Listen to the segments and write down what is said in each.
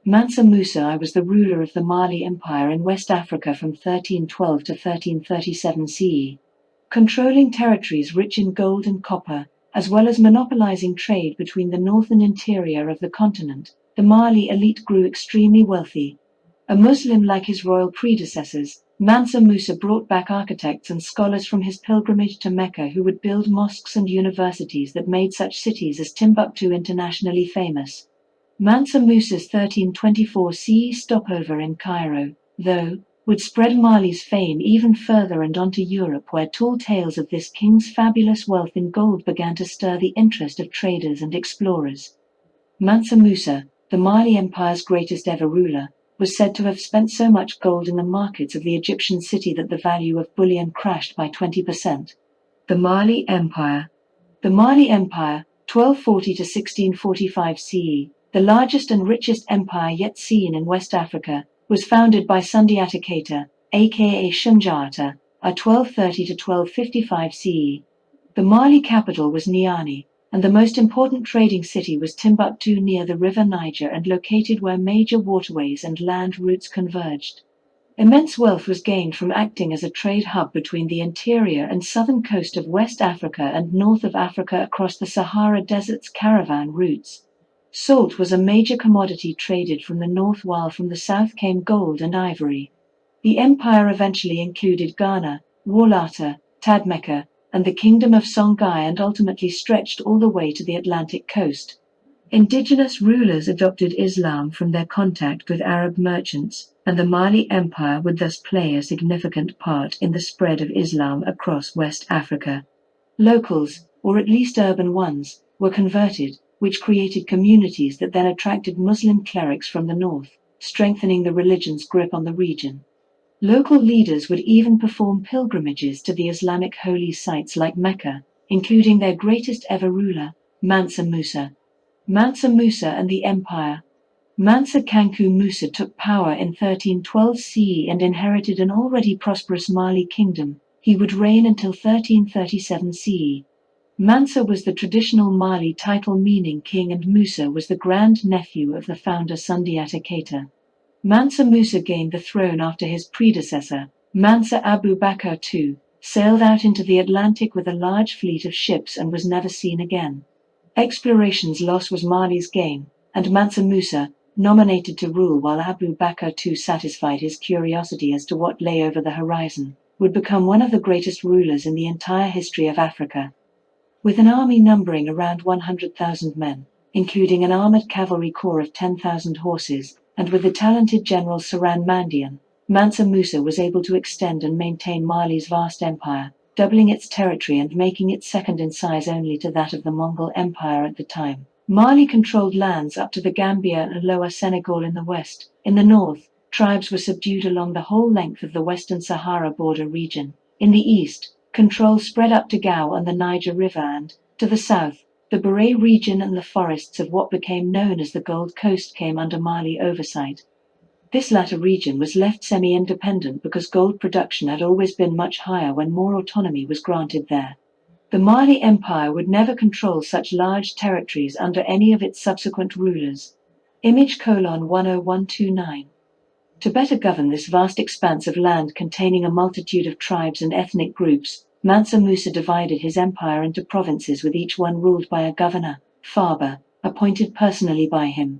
Mansa Musa was the ruler of the Mali Empire in West Africa from 1312 to 1337 CE, controlling territories rich in gold and copper, as well as monopolizing trade between the northern interior of the continent. The Mali elite grew extremely wealthy. A Muslim like his royal predecessors, Mansa Musa brought back architects and scholars from his pilgrimage to Mecca who would build mosques and universities that made such cities as Timbuktu internationally famous. Mansa Musa's 1324 CE stopover in Cairo, though, would spread Mali's fame even further and onto Europe, where tall tales of this king's fabulous wealth in gold began to stir the interest of traders and explorers. Mansa Musa, the Mali Empire's greatest ever ruler, was said to have spent so much gold in the markets of the Egyptian city that the value of bullion crashed by 20%. The Mali Empire. The Mali Empire, 1240 to 1645 CE, the largest and richest empire yet seen in West Africa, was founded by Sundiata Keita, aka Shunjata, 1230 to 1255 CE. The Mali capital was Niani, and the most important trading city was Timbuktu near the river Niger and located where major waterways and land routes converged. Immense wealth was gained from acting as a trade hub between the interior and southern coast of West Africa and north of Africa across the Sahara Desert's caravan routes. Salt was a major commodity traded from the north, while from the south came gold and ivory. The empire eventually included Ghana, Walata, Tadmeka, and the kingdom of Songhai, and ultimately stretched all the way to the Atlantic coast. Indigenous rulers adopted Islam from their contact with Arab merchants, and the Mali Empire would thus play a significant part in the spread of Islam across West Africa. Locals, or at least urban ones, were converted, which created communities that then attracted Muslim clerics from the north, strengthening the religion's grip on the region. Local leaders would even perform pilgrimages to the Islamic holy sites like Mecca, including their greatest ever ruler, Mansa Musa. Mansa Musa and the Empire. Mansa Kanku Musa took power in 1312 CE and inherited an already prosperous Mali kingdom. He would reign until 1337 CE. Mansa was the traditional Mali title meaning king, and Musa was the grand-nephew of the founder Sundiata Keita. Mansa Musa gained the throne after his predecessor, Mansa Abu Bakr II, sailed out into the Atlantic with a large fleet of ships and was never seen again. Exploration's loss was Mali's gain, and Mansa Musa, nominated to rule while Abu Bakr II satisfied his curiosity as to what lay over the horizon, would become one of the greatest rulers in the entire history of Africa. With an army numbering around 100,000 men, including an armored cavalry corps of 10,000 horses, and with the talented general Saran Mandian, Mansa Musa was able to extend and maintain Mali's vast empire, doubling its territory and making it second in size only to that of the Mongol Empire at the time. Mali controlled lands up to the Gambia and Lower Senegal in the west. In the north, tribes were subdued along the whole length of the Western Sahara border region. In the east, control spread up to Gao and the Niger River, and, to the south, the Beret region and the forests of what became known as the Gold Coast came under Mali oversight. This latter region was left semi-independent because gold production had always been much higher when more autonomy was granted there. The Mali Empire would never control such large territories under any of its subsequent rulers. Image:10129. To better govern this vast expanse of land containing a multitude of tribes and ethnic groups, Mansa Musa divided his empire into provinces, with each one ruled by a governor, Faber, appointed personally by him.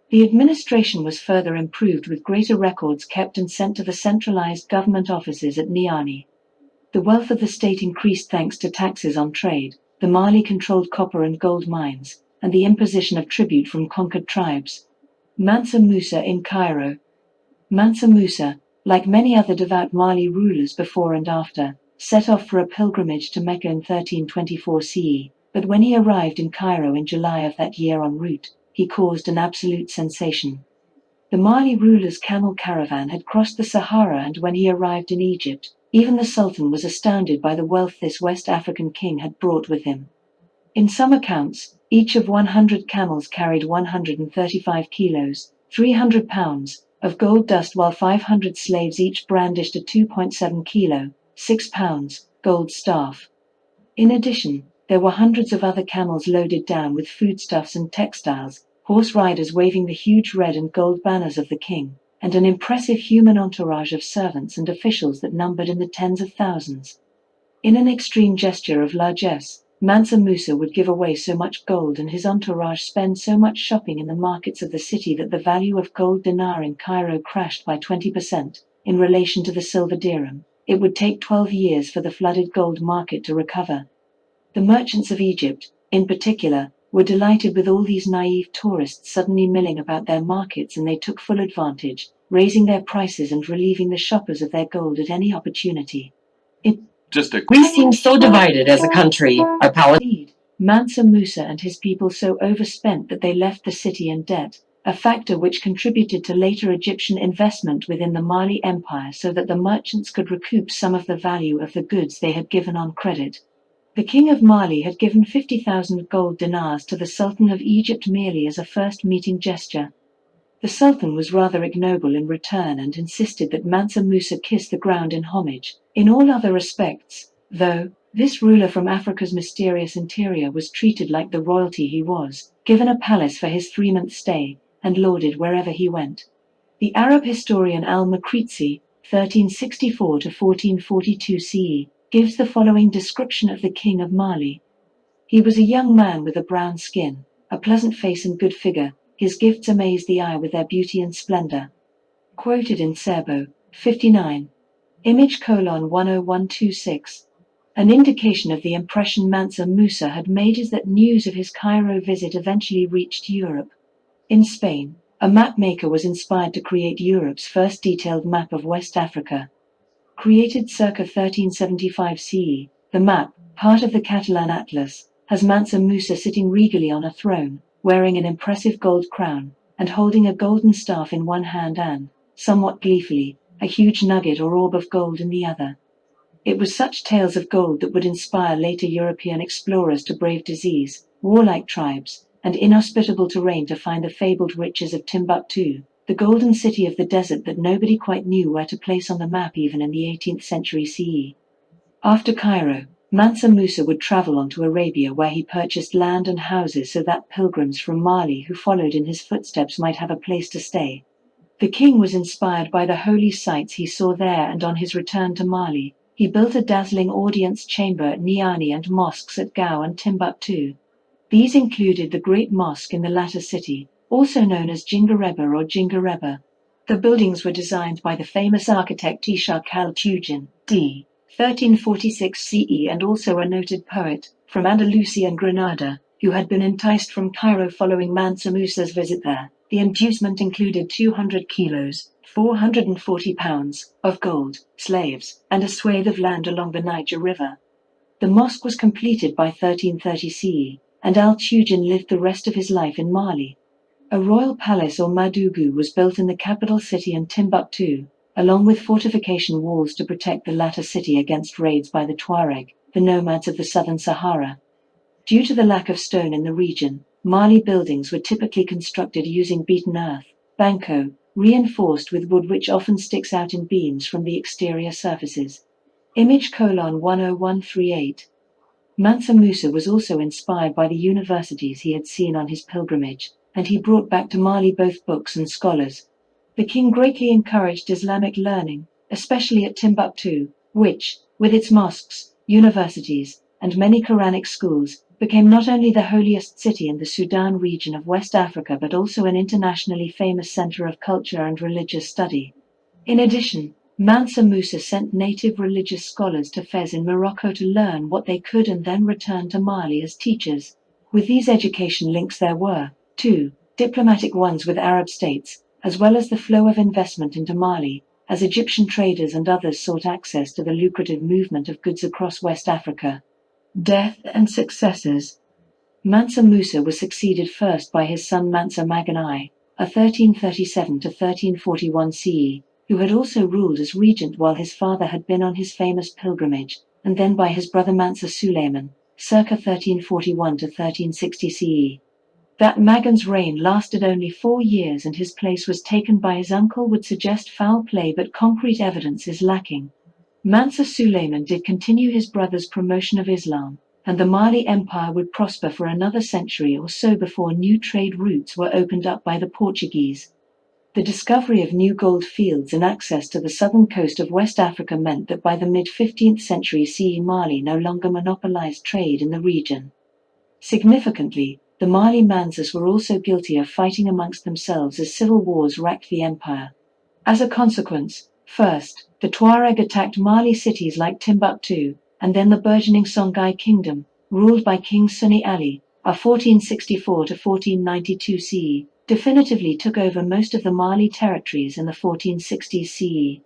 The administration was further improved, with greater records kept and sent to the centralized government offices at Niani. The wealth of the state increased thanks to taxes on trade. The Mali controlled copper and gold mines, and the imposition of tribute from conquered tribes. Mansa Musa in Cairo. Mansa Musa, like many other devout Mali rulers before and after, set off for a pilgrimage to Mecca in 1324 CE, but when he arrived in Cairo in July of that year en route, he caused an absolute sensation. The Mali ruler's camel caravan had crossed the Sahara, and when he arrived in Egypt, even the Sultan was astounded by the wealth this West African king had brought with him. In some accounts, each of 100 camels carried 135 kilos, 300 pounds, of gold dust, while 500 slaves each brandished a 2.7 kilo, 6 pounds, gold staff. In addition, there were hundreds of other camels loaded down with foodstuffs and textiles, horse riders waving the huge red and gold banners of the king, and an impressive human entourage of servants and officials that numbered in the tens of thousands. In an extreme gesture of largesse, Mansa Musa would give away so much gold and his entourage spend so much shopping in the markets of the city that the value of gold dinar in Cairo crashed by 20% in relation to the silver dirham. It would take 12 years for the flooded gold market to recover. The merchants of Egypt, in particular, were delighted with all these naive tourists suddenly milling about their markets, and they took full advantage, raising their prices and relieving the shoppers of their gold at any opportunity. We seem so divided as a country. Our Indeed, Mansa Musa and his people so overspent that they left the city in debt, a factor which contributed to later Egyptian investment within the Mali Empire so that the merchants could recoup some of the value of the goods they had given on credit. The king of Mali had given 50,000 gold dinars to the Sultan of Egypt merely as a first meeting gesture. The Sultan was rather ignoble in return and insisted that Mansa Musa kiss the ground in homage. In all other respects, though, this ruler from Africa's mysterious interior was treated like the royalty he was, given a palace for his 3-month stay, and lauded wherever he went. The Arab historian al-Makrizi, 1364 to 1442 CE, gives the following description of the king of Mali. He was a young man with a brown skin, a pleasant face and good figure. His gifts amazed the eye with their beauty and splendor. Quoted in Serbo, 59. Image colon 10126. An indication of the impression Mansa Musa had made is that news of his Cairo visit eventually reached Europe. In Spain, a map maker was inspired to create Europe's first detailed map of West Africa. Created circa 1375 CE, the map, part of the Catalan Atlas, has Mansa Musa sitting regally on a throne, wearing an impressive gold crown, and holding a golden staff in one hand and, somewhat gleefully, a huge nugget or orb of gold in the other. It was such tales of gold that would inspire later European explorers to brave disease, warlike tribes, and inhospitable terrain to find the fabled riches of Timbuktu, the golden city of the desert that nobody quite knew where to place on the map even in the 18th century CE. After Cairo, Mansa Musa would travel on to Arabia, where he purchased land and houses so that pilgrims from Mali who followed in his footsteps might have a place to stay. The king was inspired by the holy sights he saw there, and on his return to Mali, he built a dazzling audience chamber at Niani and mosques at Gao and Timbuktu. These included the Great Mosque in the latter city, also known as Jingareba or Jingareba. The buildings were designed by the famous architect Ishaq al-Tujin, d. 1346 CE, and also a noted poet from Andalusia and Granada, who had been enticed from Cairo following Mansa Musa's visit there. The inducement included 200 kilos, 440 pounds, of gold, slaves, and a swathe of land along the Niger River. The mosque was completed by 1330 CE, and al-Tujin lived the rest of his life in Mali. A royal palace or Madugu was built in the capital city in Timbuktu, along with fortification walls to protect the latter city against raids by the Tuareg, the nomads of the southern Sahara. Due to the lack of stone in the region, Mali buildings were typically constructed using beaten earth, banco, reinforced with wood which often sticks out in beams from the exterior surfaces. Image colon 10138. Mansa Musa was also inspired by the universities he had seen on his pilgrimage, and he brought back to Mali both books and scholars. The king greatly encouraged Islamic learning, especially at Timbuktu, which, with its mosques, universities, and many Quranic schools, became not only the holiest city in the Sudan region of West Africa but also an internationally famous center of culture and religious study. In addition, Mansa Musa sent native religious scholars to Fez in Morocco to learn what they could and then return to Mali as teachers. With these education links there were, too, diplomatic ones with Arab states, as well as the flow of investment into Mali, as Egyptian traders and others sought access to the lucrative movement of goods across West Africa. Death and successors. Mansa Musa was succeeded first by his son Mansa Maganai, a 1337 to 1341 CE, who had also ruled as regent while his father had been on his famous pilgrimage, and then by his brother Mansa Suleiman, circa 1341 to 1360 CE. That Magan's reign lasted only 4 years and his place was taken by his uncle would suggest foul play, but concrete evidence is lacking. Mansa Suleiman did continue his brother's promotion of Islam, and the Mali Empire would prosper for another century or so before new trade routes were opened up by the Portuguese. The discovery of new gold fields and access to the southern coast of West Africa meant that by the mid-15th century CE Mali no longer monopolized trade in the region. Significantly, the Mali Mansas were also guilty of fighting amongst themselves as civil wars racked the empire. As a consequence, first, the Tuareg attacked Mali cities like Timbuktu, and then the burgeoning Songhai kingdom, ruled by King Sunni Ali, of 1464 to 1492 CE, definitively took over most of the Mali territories in the 1460s CE.